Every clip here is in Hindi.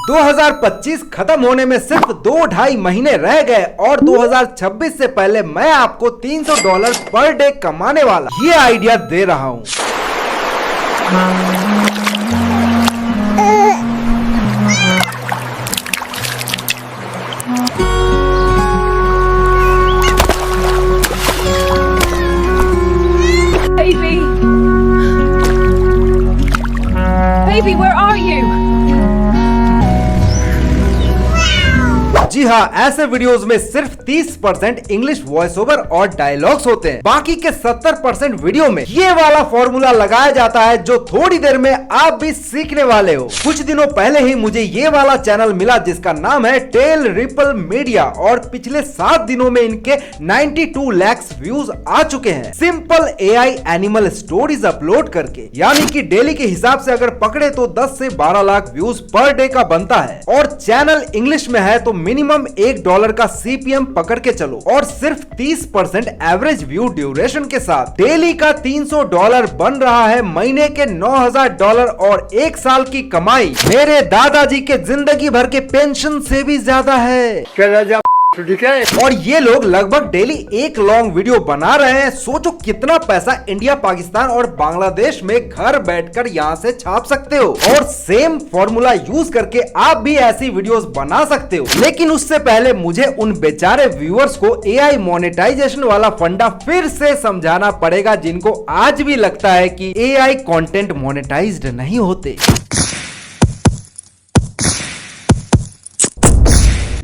2025 खत्म होने में सिर्फ 2-2.5 महीने रह गए और 2026 से पहले मैं आपको $300 पर डे कमाने वाला ये आइडिया दे रहा हूँ। Baby, where are you? जी हाँ, ऐसे वीडियोस में सिर्फ 30% इंग्लिश वॉइस ओवर और डायलॉग्स होते हैं। बाकी के 70% वीडियो में ये वाला फॉर्मूला लगाया जाता है जो थोड़ी देर में आप भी सीखने वाले हो। कुछ दिनों पहले ही मुझे ये वाला चैनल मिला जिसका नाम है टेल रिपल मीडिया और पिछले 7 दिनों में इनके 92 लाख व्यूज आ चुके हैं simple AI animal stories upload करके। यानी कि डेली के हिसाब से अगर पकड़े तो 10 से 12 लाख व्यूज पर डे का बनता है और चैनल इंग्लिश में है तो मिनिमम $1 का सीपीएम पकड़ के चलो और सिर्फ 30% एवरेज व्यू ड्यूरेशन के साथ डेली का $300 बन रहा है महीने के $9,000 और 1 साल की कमाई मेरे दादाजी के जिंदगी भर के पेंशन से भी ज्यादा है। और ये लोग लगभग डेली एक लॉन्ग वीडियो बना रहे हैं। सोचो कितना पैसा इंडिया, पाकिस्तान और बांग्लादेश में घर बैठकर यहाँ से छाप सकते हो और सेम फॉर्मूला यूज करके आप भी ऐसी वीडियोस बना सकते हो। लेकिन उससे पहले मुझे उन बेचारे व्यूअर्स को एआई मोनेटाइजेशन वाला फंडा फिर से समझाना पड़ेगा जिनको आज भी लगता है कि एआई कंटेंट मोनेटाइज्ड नहीं होते।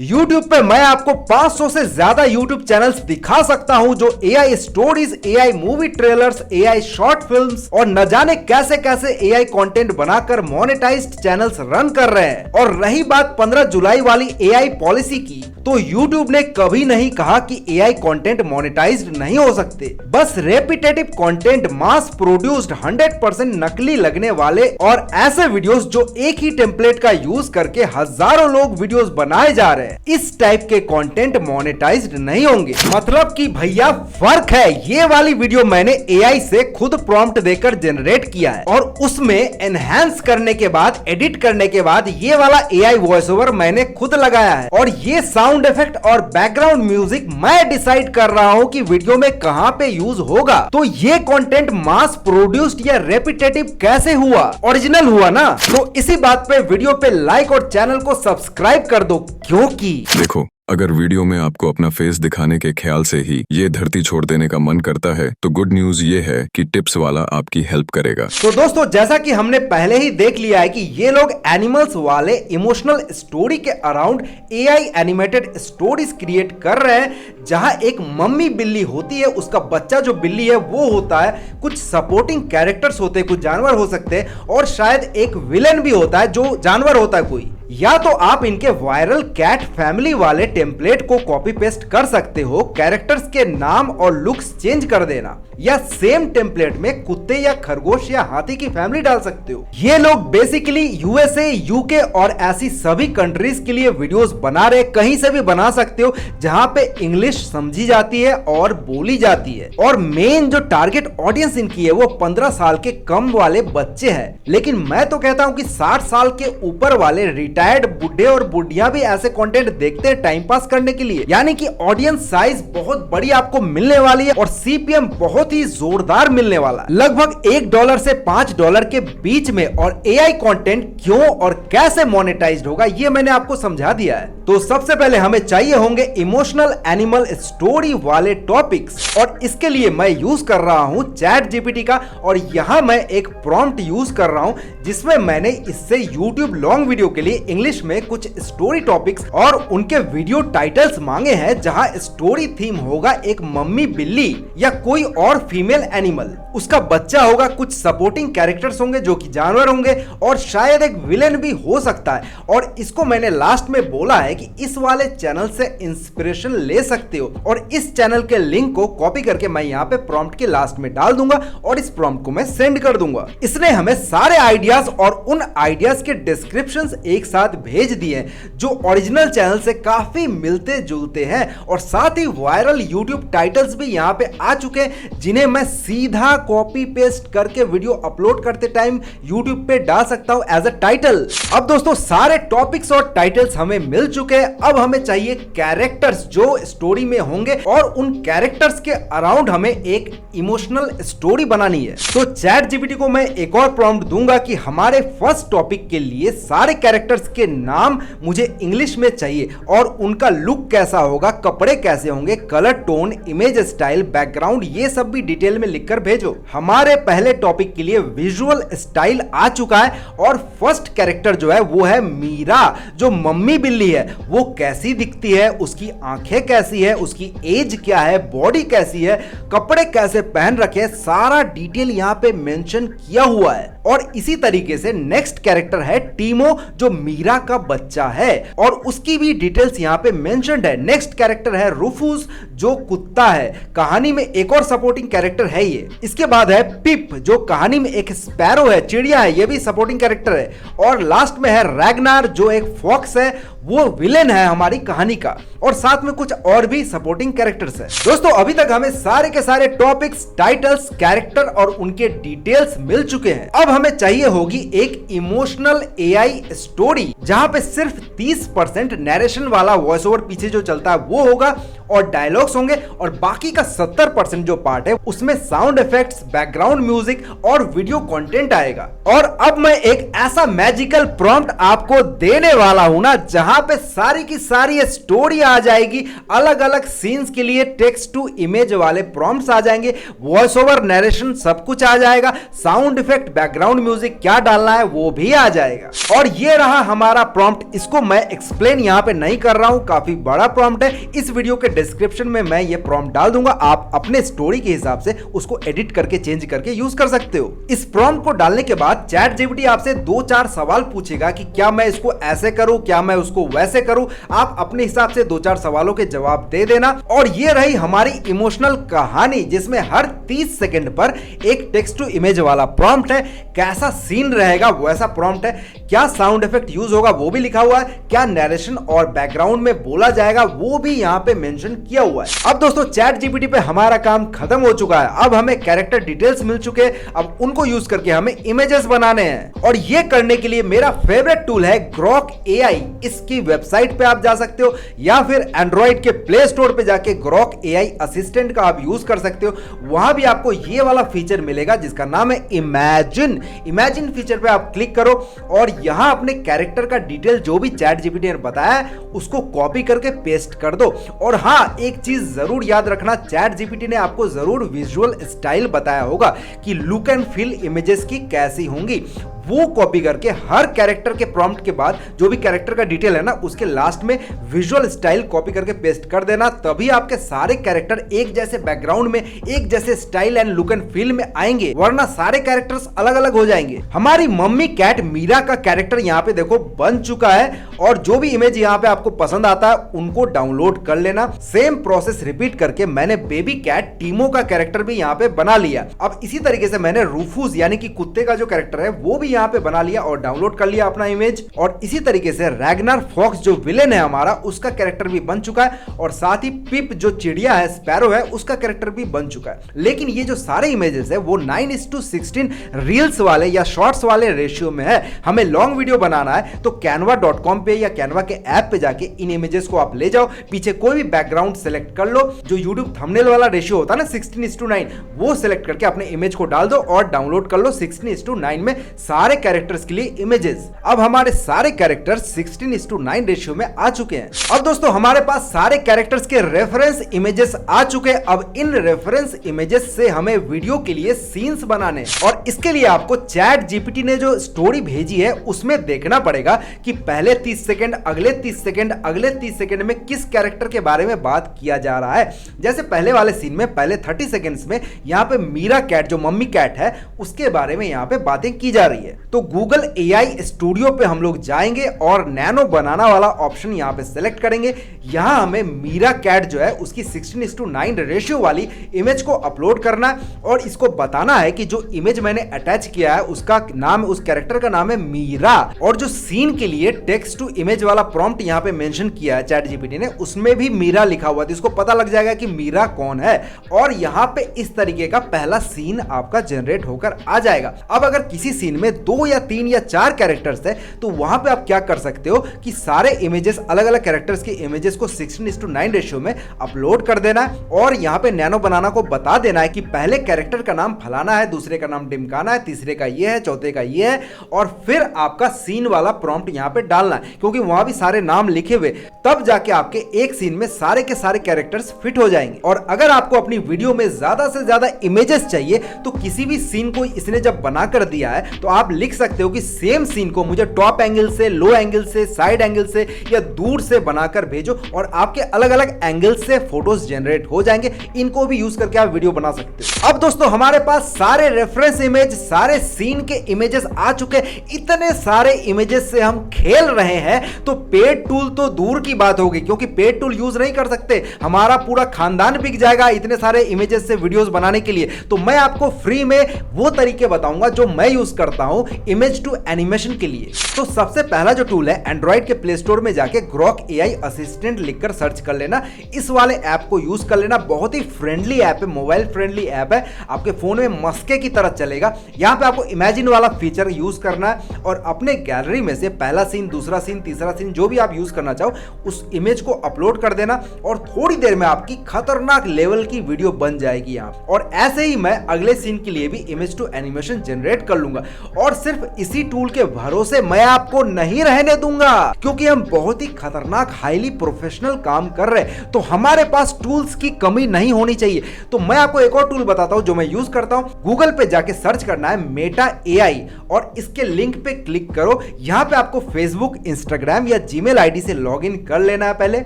YouTube पे मैं आपको 500 से ज्यादा YouTube चैनल्स दिखा सकता हूं जो AI stories, AI movie trailers, AI short films और न जाने कैसे कैसे AI कंटेंट बनाकर मोनेटाइज्ड चैनल्स रन कर रहे हैं। और रही बात 15 जुलाई वाली AI पॉलिसी की, तो YouTube ने कभी नहीं कहा कि AI कंटेंट मोनेटाइज्ड नहीं हो सकते। बस रेपिटेटिव कंटेंट, मास प्रोड्यूस्ड 100% नकली लगने वाले और ऐसे वीडियोस जो एक ही टेम्पलेट का यूज करके हजारों लोग वीडियोस बनाए जा रहे हैं, इस टाइप के कंटेंट मोनेटाइज्ड नहीं होंगे। मतलब कि भैया फर्क है। ये वाली वीडियो मैंने एआई से खुद प्रॉम्प्ट देकर जनरेट किया है और उसमें एनहांस करने के बाद, एडिट करने के बाद ये वाला एआई वॉइस ओवर मैंने खुद लगाया है और ये साउंड इफेक्ट और बैकग्राउंड म्यूजिक मैं डिसाइड कर रहा हूँ कि वीडियो में कहाँ पे यूज होगा। तो ये कंटेंट मास प्रोड्यूस्ड या रेपिटेटिव कैसे हुआ? ओरिजिनल हुआ ना? तो इसी बात पे वीडियो पे लाइक और चैनल को सब्सक्राइब कर दो क्योंकि देखो, अगर वीडियो में आपको अपना फेस दिखाने के ख्याल से ही ये धरती छोड़ देने का मन करता है तो गुड न्यूज ये है कि टिप्स वाला आपकी हेल्प करेगा। तो दोस्तों, जैसा कि हमने पहले ही देख लिया है कि ये लोग एनिमल्स वाले इमोशनल स्टोरी के around AI animated stories create कर रहे हैं जहां एक मम्मी बिल्ली होती है, उसका बच्चा जो बिल्ली है वो होता है, कुछ सपोर्टिंग कैरेक्टर्स होते हैं, कुछ जानवर हो सकते हैं और शायद एक विलेन भी होता है जो जानवर होता है कोई। या तो आप इनके वायरल कैट फैमिली वाले टेम्पलेट को कॉपी पेस्ट कर सकते हो, कैरेक्टर्स के नाम और लुक्स चेंज कर देना, या सेम टेम्पलेट में कुत्ते या खरगोश या हाथी की फैमिली डाल सकते हो। ये लोग बेसिकली यूएसए, यूके और ऐसी सभी कंट्रीज के लिए वीडियोस बना रहे, कहीं से भी बना सकते हो जहां पे इंग्लिश समझी जाती है और बोली जाती है। और मेन जो टारगेट ऑडियंस इनकी है वो 15 साल के कम वाले बच्चे हैं। लेकिन मैं तो कहता हूं कि 60 साल के ऊपर वाले रिटायर्ड बुढ़े और बुढ़िया भी ऐसे कंटेंट देखते हैं टाइम पास करने के लिए। यानी कि ऑडियंस साइज बहुत बड़ी आपको मिलने वाली है और सीपीएम बहुत ही जोरदार मिलने वाला है, लगभग $1 से $5 के बीच में। और एआई कंटेंट क्यों और कैसे मोनेटाइज्ड होगा ये मैंने आपको समझा दिया है। तो सबसे पहले हमें चाहिए होंगे इमोशनल एनिमल स्टोरी वाले टॉपिक्स और इसके लिए मैं यूज कर रहा हूं चैट जीपीटी का और यहां मैं एक प्रॉम्प्ट यूज कर रहा हूं जिसमें मैंने इससे यूट्यूब लॉन्ग वीडियो के लिए इंग्लिश में कुछ स्टोरी टॉपिक्स और उनके वीडियो टाइटल्स मांगे हैं जहां स्टोरी थीम होगा एक मम्मी बिल्ली या कोई और फीमेल एनिमल, उसका बच्चा होगा, कुछ सपोर्टिंग कैरेक्टर्स होंगे जो कि जानवर होंगे और शायद एक विलेन भी हो सकता है। और इसको मैंने लास्ट में बोला है कि इस वाले चैनल से इंस्पिरेशन ले सकते हो और इस चैनल के लिंक को कॉपी करके मैं यहाँ पे प्रॉम्प्ट के लास्ट में डाल दूंगा और इस प्रॉम्प्ट को मैं सेंड कर दूंगा। इसने हमें सारे आइडियाज और उन आइडियाज के डिस्क्रिप्शंस एक साथ साथ भेज दिए जो ओरिजिनल चैनल से काफी मिलते जुलते हैं और साथ ही वायरल यूट्यूब टाइटल्स भी यहाँ पे आ चुके हैं जिन्हें मैं सीधा कॉपी पेस्ट करके वीडियो अपलोड करते टाइम यूट्यूब पे डाल सकता हूं एज अ टाइटल। अब दोस्तों सारे टॉपिक्स और टाइटल्स हमें मिल चुके हैं, अब हमें चाहिए कैरेक्टर्स जो स्टोरी में होंगे और उन कैरेक्टर्स के अराउंड हमें एक इमोशनल स्टोरी बनानी है। तो चैट जीपीटी को मैं एक और प्रॉम्प्ट दूंगा कि हमारे फर्स्ट टॉपिक के लिए सारे कैरेक्टर्स के नाम मुझे इंग्लिश में चाहिए और उनका लुक कैसा होगा, कपड़े कैसे होंगे, colour tone, image style, background, ये सब भी डिटेल में लिखकर भेजो। हमारे पहले टॉपिक के लिए विजुअल स्टाइल आ चुका है और फर्स्ट कैरेक्टर जो है वो है मीरा जो मम्मी बिल्ली है। वो कैसी दिखती है, उसकी आंखें कैसी है, उसकी एज क्या है, बॉडी कैसी है, कपड़े कैसे पहन रखे, सारा डिटेल यहाँ पे मेंशन किया हुआ है। और इसी तरीके से नेक्स्ट कैरेक्टर है टीमो जो मीरा का बच्चा है और उसकी भी डिटेल्स यहाँ पे मेंशन्ड है। नेक्स्ट कैरेक्टर है रूफूस जो कुत्ता है, कहानी में एक और सपोर्टिंग कैरेक्टर है ये। इसके बाद है पिप जो कहानी में एक स्पैरो है, चिड़िया है, ये भी सपोर्टिंग कैरेक्टर है। और लास्ट में है रैगनार जो एक फॉक्स है, वो विलेन है हमारी कहानी का। और साथ में कुछ और भी सपोर्टिंग कैरेक्टर्स है। दोस्तों अभी तक हमें सारे के सारे टॉपिक्स, टाइटल्स, कैरेक्टर और उनके डिटेल्स मिल चुके हैं। अब हमें चाहिए होगी एक इमोशनल एआई स्टोरी जहां पे सिर्फ 30% नरेशन वाला वॉइस ओवर पीछे जो चलता है वो होगा और डायलॉग्स होंगे और बाकी का 70% जो पार्ट है उसमें साउंड इफेक्ट्स, बैकग्राउंड म्यूजिक और वीडियो कंटेंट आएगा। और अब मैं एक ऐसा मैजिकल प्रॉम्प्ट आपको देने वाला हूं ना जहां पे सारी की सारी स्टोरी आ जाएगी, अलग अलग सीन्स के लिए टेक्स्ट टू इमेज वाले प्रॉम्प्ट्स आ जाएंगे, वॉइस ओवर, नरेशन सब कुछ आ जाएगा, साउंड इफेक्ट, बैकग्राउंड म्यूजिक क्या डालना है वो भी आ जाएगा। और ये रहा हमारा प्रॉम्प्ट। इसको मैं एक्सप्लेन यहां पे नहीं कर रहा हूं, काफी बड़ा प्रॉम्प्ट है। इस वीडियो के डिस्क्रिप्शन में मैं ये प्रॉम्प्ट डाल दूंगा, आप अपने स्टोरी के हिसाब से उसको एडिट करके चेंज करके यूज कर सकते हो। इस प्रॉम्प्ट को डालने के बाद चैट जीपीटी आपसे 2-4 सवाल पूछेगा कि क्या मैं इसको ऐसे करूं, क्या मैं उसको वैसे करूं। आप अपने हिसाब से 2-4 सवालों के जवाब दे देना। और ये रही हमारी इमोशनल कहानी जिसमें हर 30 सेकंड पर एक टेक्स्ट टू इमेज वाला प्रॉम्प्ट है। कैसा सीन रहेगा वैसा प्रॉम्प्ट है, क्या साउंड इफेक्ट यूज होगा वो भी लिखा हुआ है, क्या नरेशन और बैकग्राउंड में बोला जाएगा वो भी यहाँ पे मेंशन किया हुआ है। अब दोस्तों चैट जीपीटी पे हमारा काम खत्म हो चुका है। अब हमें कैरेक्टर डिटेल्स मिल चुके हैं, अब उनको यूज करके हमें इमेजेस बनाने हैं। और ये करने के लिए मेरा फेवरेट टूल है ग्रॉक एआई। इसकी वेबसाइट पे आप जा सकते हो या फिर एंड्रॉइड के प्ले स्टोर पे जाके ग्रॉक एआई असिस्टेंट का आप यूज कर सकते हो। वहां भी आपको ये वाला फीचर मिलेगा जिसका नाम है इमेजिन फीचर पे आप क्लिक करो और यहां अपने कैरेक्टर का डिटेल जो भी चैट जीपीटी ने बताया है उसको कॉपी करके पेस्ट कर दो। और हाँ, एक चीज जरूर याद रखना, चैट जीपीटी ने आपको जरूर विजुअल स्टाइल बताया होगा कि लुक एंड फील इमेजेस की कैसी होंगी। वो कॉपी करके हर कैरेक्टर के प्रॉम्प्ट के बाद जो भी कैरेक्टर का डिटेल है ना उसके लास्ट में विजुअल स्टाइल कॉपी करके पेस्ट कर देना, तभी आपके सारे कैरेक्टर एक जैसे बैकग्राउंड में, एक जैसे style and look and feel में आएंगे, वरना सारे कैरेक्टर्स अलग अलग हो जाएंगे। हमारी मम्मी कैट मीरा का कैरेक्टर यहाँ पे देखो बन चुका है और जो भी इमेज यहाँ पे आपको पसंद आता है उनको डाउनलोड कर लेना। सेम प्रोसेस रिपीट करके मैंने बेबी कैट टीमो का कैरेक्टर भी यहाँ पे बना लिया। अब इसी तरीके से मैंने रूफूस यानी कि कुत्ते का जो कैरेक्टर है वो भी यहाँ पे बना लिया और डाउनलोड कर लिया अपना इमेज। और इसी तरीके से रैगनार फॉक्स जो विलेन है हमारा उसका कैरेक्टर भी बन चुका है और साथ ही पिप जो चिड़िया है, स्पैरो है, उसका कैरेक्टर भी बन चुका है। लेकिन ये जो सारे इमेजेस है वो 9:16 रील्स वाले या शॉर्ट्स वाले रेशियो में है। हमें लॉन्ग वीडियो बनाना है तो canva.com पे या कैनवा के ऐप पे जाके इन इमेजेस को आप ले जाओ, पीछे कोई भी बैकग्राउंड सेलेक्ट कर लो, जो यूट्यूब थंबनेल वाला रेशियो होता है ना 16:9 वो सेलेक्ट करके अपने इमेज को डाल दो और डाउनलोड कर लो 16:9 में सारे कैरेक्टर्स के लिए इमेजेस। अब हमारे सारे कैरेक्टर्स 16:9 रेशियो में आ चुके हैं। अब दोस्तों हमारे पास सारे कैरेक्टर्स के रेफरेंस इमेजेस आ चुके हैं। अब इन रेफरेंस इमेजेस से हमें वीडियो के लिए सीन्स बनाने और इसके लिए आपको चैट जीपीटी ने जो स्टोरी भेजी है उसमें देखना पड़ेगा कि पहले 30 सेकंड, अगले 30 सेकंड, अगले 30 सेकंड में किस कैरेक्टर के बारे में बात किया जा रहा है। जैसे पहले वाले सीन में पहले 30 सेकेंड्स में यहाँ पे मीरा कैट जो मम्मी कैट है उसके बारे में यहाँ पे बातें की जा रही है। तो गूगल एआई स्टूडियो पे हम लोग जाएंगे और नैनो बनाना वाला ऑप्शन यहाँ पे सेलेक्ट करेंगे। यहाँ हमें मीरा कैट जो है उसकी 16:9 रेशियो वाली इमेज को अपलोड करना और इसको बताना है कि जो इमेज मैंने अटैच किया है उसका नाम, उस कैरेक्टर का नाम है मीरा। और जो सीन के लिए टेक्स्ट टू इमेज वाला प्रॉम्प्ट यहाँ पे मेंशन किया है चैट जीपीटी ने, उसमें भी मीरा लिखा हुआ है, इसको पता लग जाएगा कि मीरा कौन है। और यहाँ पे इस तरीके का पहला सीन आपका जनरेट होकर आ जाएगा। अब अगर किसी सीन में 2 या 3 या 4 कैरेक्टर्स है तो वहां पे आप क्या कर सकते हो कि सारे इमेजेस, अलग अलग कैरेक्टर्स की इमेजेस को 16:9 रेशियो में अपलोड कर देना है और यहाँ पे नैनो बनाना को बता देना है कि पहले कैरेक्टर का नाम फलाना है, दूसरे का नाम डिमकाना है, तीसरे का ये है, चौथे का ये है, और फिर आपका सीन वाला प्रॉम्प्ट यहाँ पे डालना है क्योंकि वहां भी सारे नाम लिखे हुए, तब जाके आपके एक सीन में सारे के सारे कैरेक्टर्स फिट हो जाएंगे। और अगर आपको अपनी वीडियो में ज्यादा से ज्यादा इमेजेस चाहिए तो किसी भी सीन को इसने जब बना कर दिया है तो आप लिख सकते हो कि सेम सीन को मुझे टॉप एंगल से, लो एंगल से, साइड एंगल से या दूर से बनाकर भेजो और आपके अलग अलग एंगल से फोटोज जनरेट हो जाएंगे। इनको भी यूज करके आप वीडियो बना सकते हो। अब दोस्तों हमारे पास सारे रेफरेंस इमेज, सारे सीन के इमेजेस आ चुके हैं। इतने सारे इमेजेस से हम खेल रहे हैं तो पेड टूल तो दूर की बात होगी क्योंकि पेड टूल यूज नहीं कर सकते, हमारा पूरा खानदान बिक जाएगा इतने सारे इमेजेस से वीडियोस बनाने के लिए। तो मैं आपको फ्री में वो तरीके बताऊंगा जो मैं यूज करता हूं इमेज टू एनिमेशन के लिए। तो सबसे पहला जो टूल है, एंड्रॉइड के प्ले स्टोर में जाके ग्रॉक एआई असिस्टेंट लिखकर सर्च कर लेना। इस वाले ऐप को यूज कर लेना, बहुत ही फ्रेंडली ऐप है, मोबाइल फ्रेंडली ऐप है, आपके फोन में मस्के की तरह चलेगा। यहां पे आपको इमेजिन वाला फीचर यूज करना है और अपने गैलरी में से पहला सीन, दूसरा सीन, तीसरा सीन जो भी आप यूज करना चाहो उस इमेज को अपलोड कर देना और थोड़ी देर में आपकी खतरनाक लेवल की वीडियो बन जाएगी यहां। और ऐसे ही मैं अगले सीन के लिए भी इमेज टू एनिमेशन जनरेट कर लूंगा और सिर्फ इसी टूल के भरोसे मैं आपको नहीं रहने दूंगा क्योंकि हम बहुत ही खतरनाक हाईली प्रोफेशनल काम कर रहे हैं, तो हमारे पास टूल्स की कमी नहीं होनी चाहिए। तो मैं आपको एक और टूल बताता हूं जो मैं यूज करता हूं। गूगल पे जाके सर्च करना है मेटा एआई और इसके लिंक पे क्लिक करो। यहां पे आपको फेसबुक, इंस्टाग्राम या जीमेल आईडी से लॉगिन कर लेना है पहले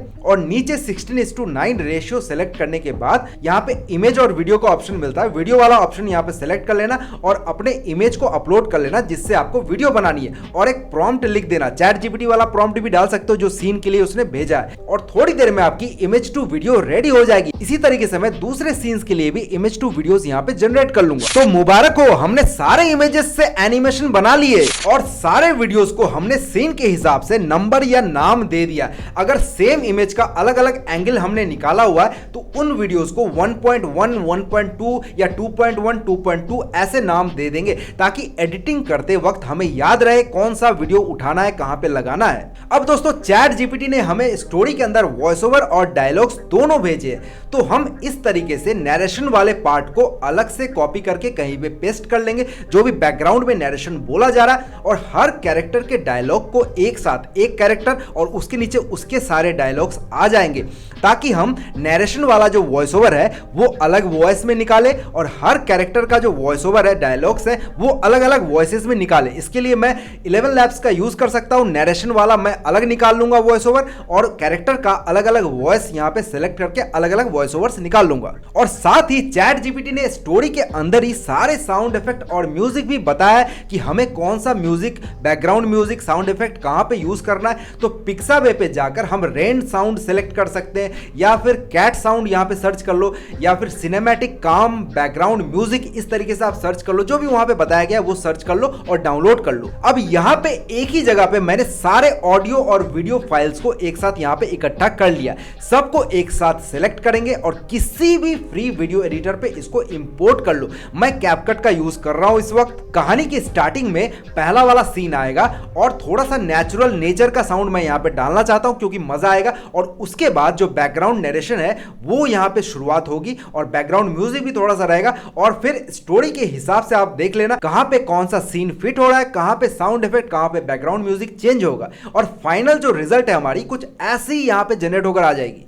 और नीचे 16:9 रेशियो सेलेक्ट करने के बाद यहां पे इमेज और वीडियो का ऑप्शन मिलता है। वीडियो वाला ऑप्शन यहां पे सेलेक्ट कर लेना और अपने इमेज को अपलोड कर लेना जिससे आपको वीडियो बनानी है और एक प्रॉम्प्ट लिख देना। चैट जीपीटी वाला प्रॉम्प्ट भी डाल सकते हो जो सीन के लिए उसने भेजा है और थोड़ी देर में आपकी इमेज टू वीडियो रेडी हो जाएगी। इसी तरीके से मैं दूसरे सीन्स के लिए भी इमेज टू वीडियोस यहां पे जनरेट कर लूंगा। तो मुबारक हो, हमने सारे इमेजेस से एनिमेशन बना लिए और सारे वीडियोस को हमने सीन के हिसाब से नंबर या नाम दे दिया। अगर सेम इमेज का अलग अलग एंगल हमने निकाला हुआ है तो उन वीडियोस को 1.1, 1.2 या 2.1, 2.2 ऐसे नाम दे देंगे ताकि एडिटिंग करते वक्त हमें याद रहे कौन सा वीडियो उठाना है, कहां पे लगाना है। अब दोस्तों चैट जीपीटी ने हमें स्टोरी के अंदर वॉइस ओवर और डायलॉग्स दोनों भेजे, तो हम इस तरीके से नैरेशन वाले पार्ट को अलग से कॉपी करके कहीं पे पेस्ट कर लेंगे, जो भी बैकग्राउंड में नैरेशन बोला जा रहा है, और हर कैरेक्टर के डायलॉग को एक साथ, एक कैरेक्टर और उसके नीचे उसके सारे डायलॉग्स आ जाएंगे ताकि हम नैरेशन वाला जो वॉइस ओवर है वो अलग वॉइस में निकाले और हर कैरेक्टर का जो वॉइस ओवर है, डायलॉग्स है, वो अलग अलग वॉइसेस में निकाले। इसके लिए मैं 11 लैब्स का यूज कर सकता हूं। नैरेशन वाला मैं अलग निकाल लूंगा वॉइस ओवर और कैरेक्टर का अलग अलग वॉइस यहां पे सिलेक्ट करके अलग अलग वॉइस ओवर्स निकाल लूंगा। और साथ ही चैट जीपीटी ने स्टोरी के अंदर ही सारे साउंड इफेक्ट और म्यूजिक भी बताया कि हमें कौन सा music, background music, sound effect कहां पे यूज करना है। तो पिक्साबे पे जाकर हम रेन साउंड सेलेक्ट कर सकते हैं या फिर कैट साउंड यहां पे सर्च कर लो या फिर सिनेमैटिक काम बैकग्राउंड म्यूजिक, इस तरीके से आप सर्च कर लो, जो भी वहां पे बताया गया वो सर्च कर लो और डाउनलोड कर लो। अब यहां पे एक ही जगह पे मैंने सारे ऑडियो और वीडियो फाइल्स को एक साथ यहां पे इकट्ठा कर लिया। सबको एक साथ सेलेक्ट करेंगे और किसी भी फ्री वीडियो एडिटर पे इसको इंपोर्ट कर लो। मैं कैपकट का यूज कर रहा हूं इस वक्त। कहानी की स्टार्टिंग में पहला वाला सीन आएगा और थोड़ा सा नेचुरल नेचर का साउंड मैं यहां पे डालना चाहता हूं क्योंकि मजा आएगा, और उसके बाद जो बैकग्राउंड नरेशन है वो यहां पे शुरुआत होगी और बैकग्राउंड म्यूजिक भी थोड़ा सा रहेगा और फिर स्टोरी के हिसाब से आप देख लेना कहां पे कौन सा सीन फिट हो रहा है, कहां पे साउंड इफेक्ट, कहां पे बैकग्राउंड म्यूजिक चेंज होगा और फाइनल जो रिजल्ट है हमारी कुछ ऐसी यहां पे जनरेट होकर आ जाएगी।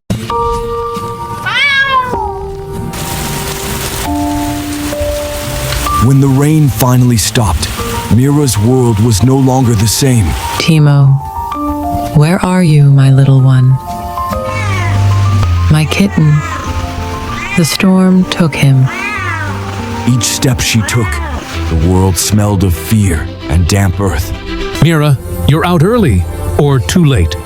When the rain finally stopped, Mira's world was no longer the same. Timo, where are you, my little one? My kitten. The storm took him. Each step she took, the world smelled of fear and damp earth. Mira, you're out early or too late.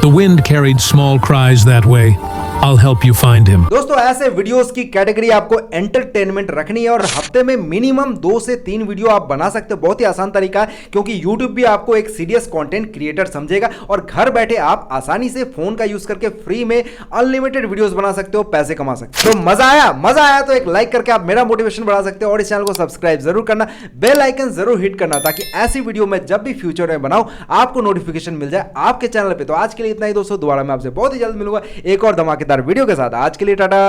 The wind carried small cries that way. I'll help you find him. दोस्तों ऐसे वीडियोस की कैटेगरी आपको एंटरटेनमेंट रखनी है और हफ्ते में मिनिमम 2 से 3 वीडियो आप बना सकते हो। बहुत ही आसान तरीका है क्योंकि YouTube भी आपको एक सीरियस कंटेंट क्रिएटर समझेगा और घर बैठे आप आसानी से फोन का यूज करके फ्री में अनलिमिटेड वीडियोस बना सकते हो, पैसे कमा सकते हो। तो मजा आया तो एक लाइक करके आप मेरा मोटिवेशन बढ़ा सकते हो और इस चैनल को सब्सक्राइब जरूर करना, बेल आइकन जरूर हिट करना ताकि ऐसी वीडियो मैं जब भी फ्यूचर में बनाऊं आपको नोटिफिकेशन मिल जाए आपके चैनल पे। तो आज के लिए इतना ही दोस्तों, दोबारा मैं आपसे बहुत ही जल्द मिलूंगा एक और धमाकेदार वीडियो के साथ। आज के लिए टाटा।